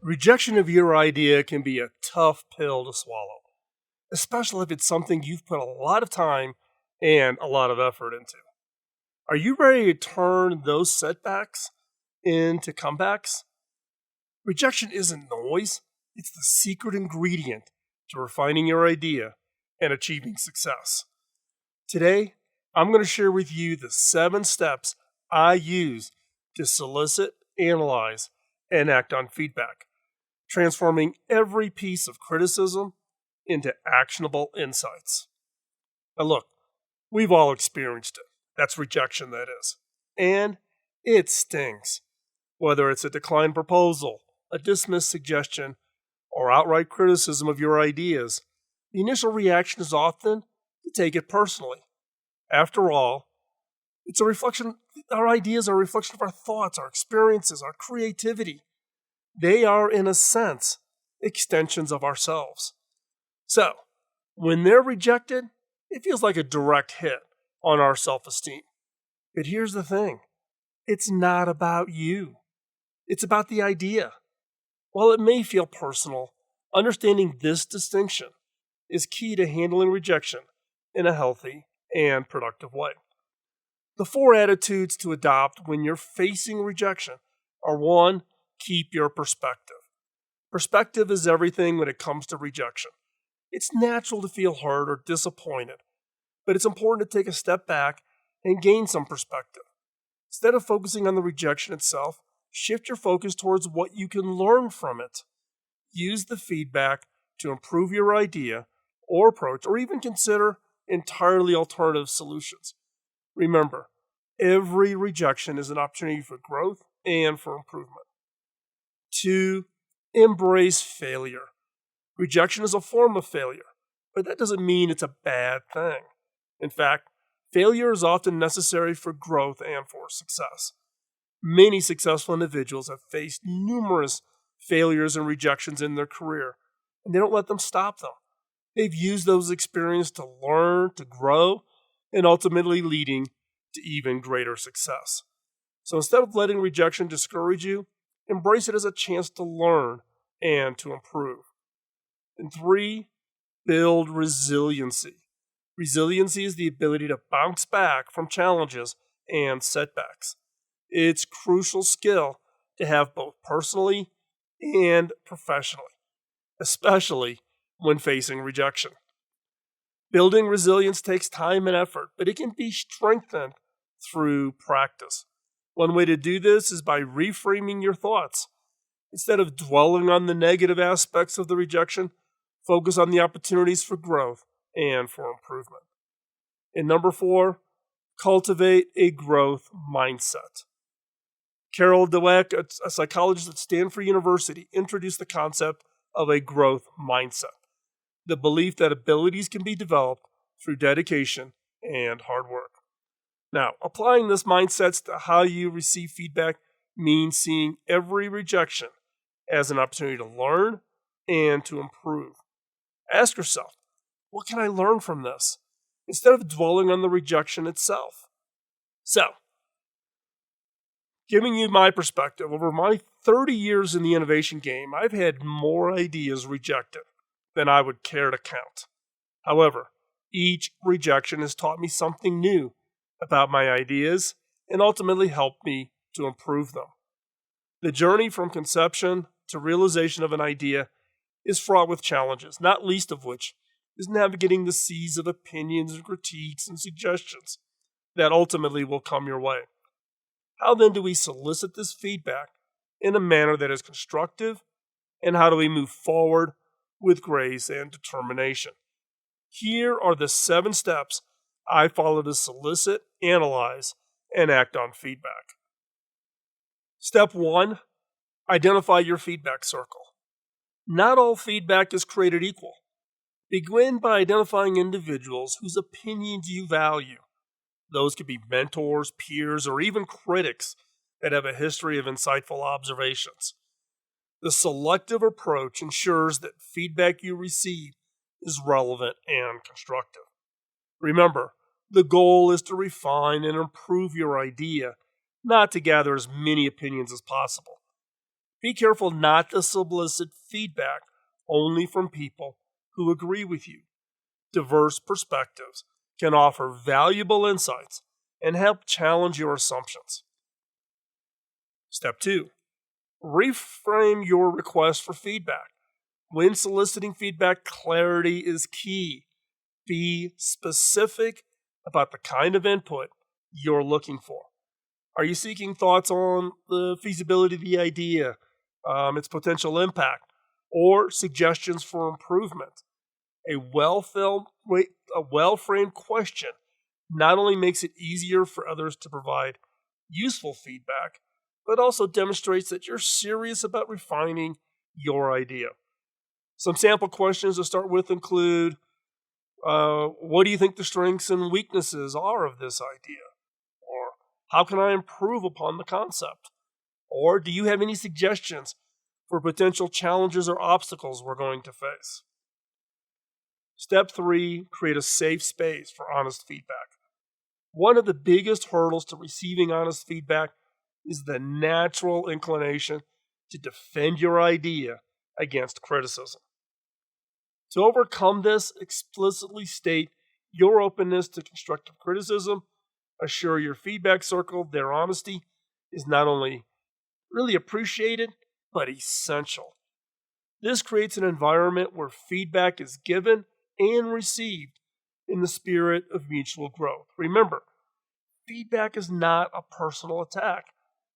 Rejection of your idea can be a tough pill to swallow, especially if it's something you've put a lot of time and a lot of effort into. Are you ready to turn those setbacks into comebacks? Rejection isn't noise, it's the secret ingredient to refining your idea and achieving success. Today, I'm going to share with you the 7 steps I use to solicit, analyze, and act on feedback, transforming every piece of criticism into actionable insights. Now, look, we've all experienced it. That's rejection, that is. And it stings. Whether it's a declined proposal, a dismissed suggestion, or outright criticism of your ideas, the initial reaction is often to take it personally. After all, it's a reflection, our ideas are a reflection of our thoughts, our experiences, our creativity. They are, in a sense, extensions of ourselves. So, when they're rejected, it feels like a direct hit on our self-esteem. But here's the thing. It's not about you. It's about the idea. While it may feel personal, understanding this distinction is key to handling rejection in a healthy and productive way. The 4 attitudes to adopt when you're facing rejection are: 1, keep your perspective. Perspective is everything when it comes to rejection. It's natural to feel hurt or disappointed, but it's important to take a step back and gain some perspective. Instead of focusing on the rejection itself, shift your focus towards what you can learn from it. Use the feedback to improve your idea or approach, or even consider entirely alternative solutions. Remember, every rejection is an opportunity for growth and for improvement. 2, embrace failure. Rejection is a form of failure, but that doesn't mean it's a bad thing. In fact, failure is often necessary for growth and for success. Many successful individuals have faced numerous failures and rejections in their career, and they don't let them stop them. They've used those experiences to learn, to grow, and ultimately leading to even greater success. So instead of letting rejection discourage you, embrace it as a chance to learn and to improve. And 3, build resiliency. Resiliency is the ability to bounce back from challenges and setbacks. It's a crucial skill to have both personally and professionally, especially when facing rejection. Building resilience takes time and effort, but it can be strengthened through practice. One way to do this is by reframing your thoughts. Instead of dwelling on the negative aspects of the rejection, focus on the opportunities for growth and for improvement. And number 4, cultivate a growth mindset. Carol Dweck, a psychologist at Stanford University, introduced the concept of a growth mindset, the belief that abilities can be developed through dedication and hard work. Now, applying this mindset to how you receive feedback means seeing every rejection as an opportunity to learn and to improve. Ask yourself, what can I learn from this? Instead of dwelling on the rejection itself. So, giving you my perspective, over my 30 years in the innovation game, I've had more ideas rejected than I would care to count. However, each rejection has taught me something new about my ideas and ultimately helped me to improve them. The journey from conception to realization of an idea is fraught with challenges, not least of which is navigating the seas of opinions and critiques and suggestions that ultimately will come your way. How then do we solicit this feedback in a manner that is constructive, and how do we move forward with grace and determination? Here are the 7 steps I follow to solicit, analyze, and act on feedback. Step 1, identify your feedback circle. Not all feedback is created equal. Begin by identifying individuals whose opinions you value. Those could be mentors, peers, or even critics that have a history of insightful observations. The selective approach ensures that feedback you receive is relevant and constructive. Remember, the goal is to refine and improve your idea, not to gather as many opinions as possible. Be careful not to solicit feedback only from people who agree with you. Diverse perspectives can offer valuable insights and help challenge your assumptions. Step 2. Reframe your request for feedback. When soliciting feedback, clarity is key. Be specific about the kind of input you're looking for. Are you seeking thoughts on the feasibility of the idea, its potential impact, or suggestions for improvement? A well-framed question not only makes it easier for others to provide useful feedback, but also demonstrates that you're serious about refining your idea. Some sample questions to start with include, what do you think the strengths and weaknesses are of this idea? Or how can I improve upon the concept? Or do you have any suggestions for potential challenges or obstacles we're going to face? Step 3, create a safe space for honest feedback. One of the biggest hurdles to receiving honest feedback is the natural inclination to defend your idea against criticism. To overcome this, explicitly state your openness to constructive criticism. Assure your feedback circle their honesty is not only really appreciated, but essential. This creates an environment where feedback is given and received in the spirit of mutual growth. Remember, feedback is not a personal attack,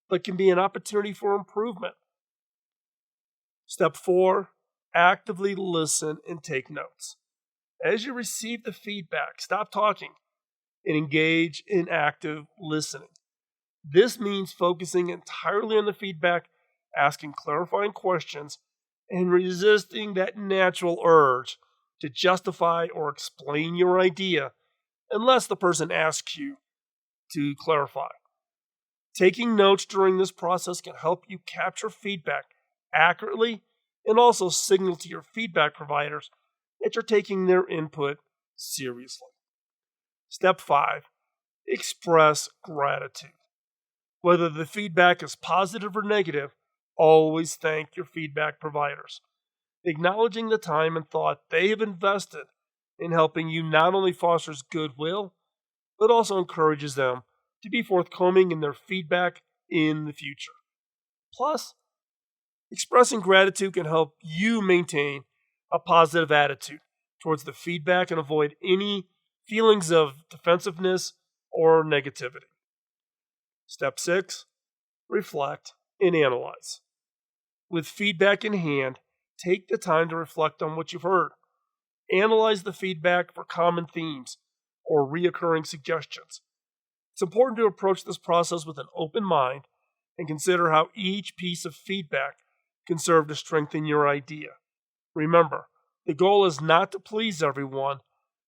but can be an opportunity for improvement. Step 4, actively listen and take notes. As you receive the feedback, stop talking and engage in active listening. This means focusing entirely on the feedback, asking clarifying questions, and resisting that natural urge to justify or explain your idea unless the person asks you to clarify. Taking notes during this process can help you capture feedback accurately and also signal to your feedback providers that you're taking their input seriously. Step 5, express gratitude. Whether the feedback is positive or negative, always thank your feedback providers. Acknowledging the time and thought they have invested in helping you not only fosters goodwill, but also encourages them to be forthcoming in their feedback in the future. Plus, expressing gratitude can help you maintain a positive attitude towards the feedback and avoid any feelings of defensiveness or negativity. Step 6, reflect and analyze. With feedback in hand, take the time to reflect on what you've heard. Analyze the feedback for common themes or reoccurring suggestions. It's important to approach this process with an open mind and consider how each piece of feedback can serve to strengthen your idea. Remember, the goal is not to please everyone,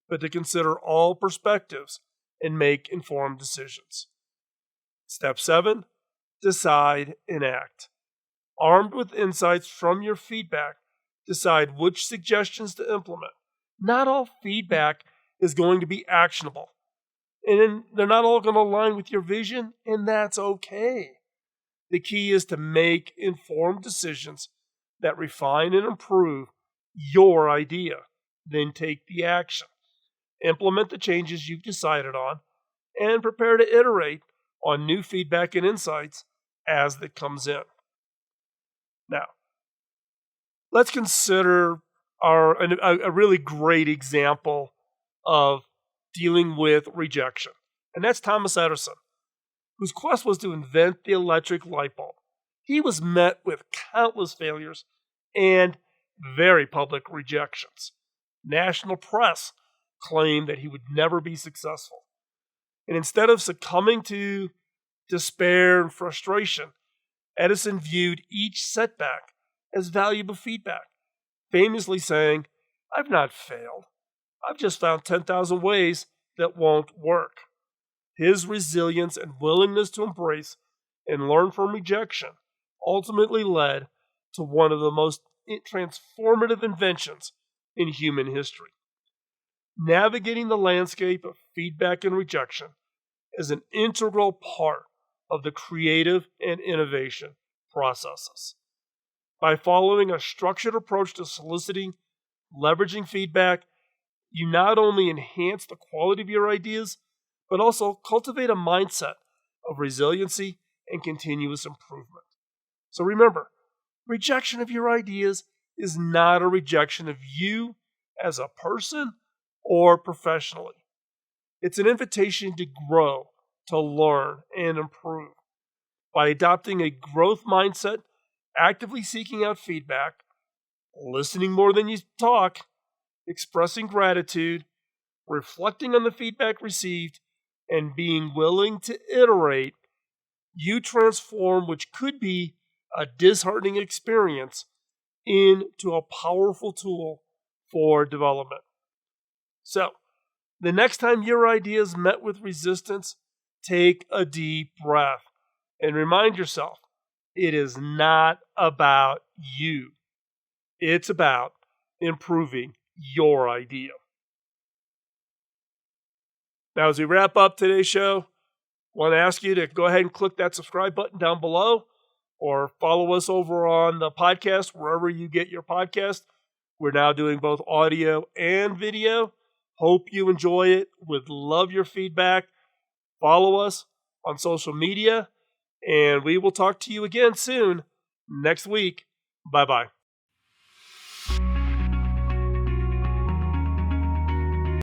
but to consider all perspectives and make informed decisions. Step 7, decide and act. Armed with insights from your feedback, decide which suggestions to implement. Not all feedback is going to be actionable, and they're not all going to align with your vision, and that's okay. The key is to make informed decisions that refine and improve your idea. Then take the action. Implement the changes you've decided on, and prepare to iterate on new feedback and insights as it comes in. Now, let's consider a really great example of dealing with rejection, and that's Thomas Edison, whose quest was to invent the electric light bulb. He was met with countless failures and very public rejections. National press claimed that he would never be successful. And instead of succumbing to despair and frustration, Edison viewed each setback as valuable feedback, famously saying, "I've not failed. I've just found 10,000 ways that won't work." His resilience and willingness to embrace and learn from rejection ultimately led to one of the most transformative inventions in human history. Navigating the landscape of feedback and rejection is an integral part of the creative and innovation processes. By following a structured approach to soliciting, leveraging feedback, you not only enhance the quality of your ideas, but also cultivate a mindset of resiliency and continuous improvement. So remember, rejection of your ideas is not a rejection of you as a person or professionally. It's an invitation to grow, to learn, and improve. By adopting a growth mindset, actively seeking out feedback, listening more than you talk, expressing gratitude, reflecting on the feedback received, and being willing to iterate, you transform which could be a disheartening experience into a powerful tool for development. So, the next time your idea is met with resistance, take a deep breath and remind yourself it is not about you. It's about improving your idea. Now, as we wrap up today's show, I want to ask you to go ahead and click that subscribe button down below or follow us over on the podcast, wherever you get your podcast. We're now doing both audio and video. Hope you enjoy it. Would love your feedback. Follow us on social media, and we will talk to you again soon next week. Bye-bye.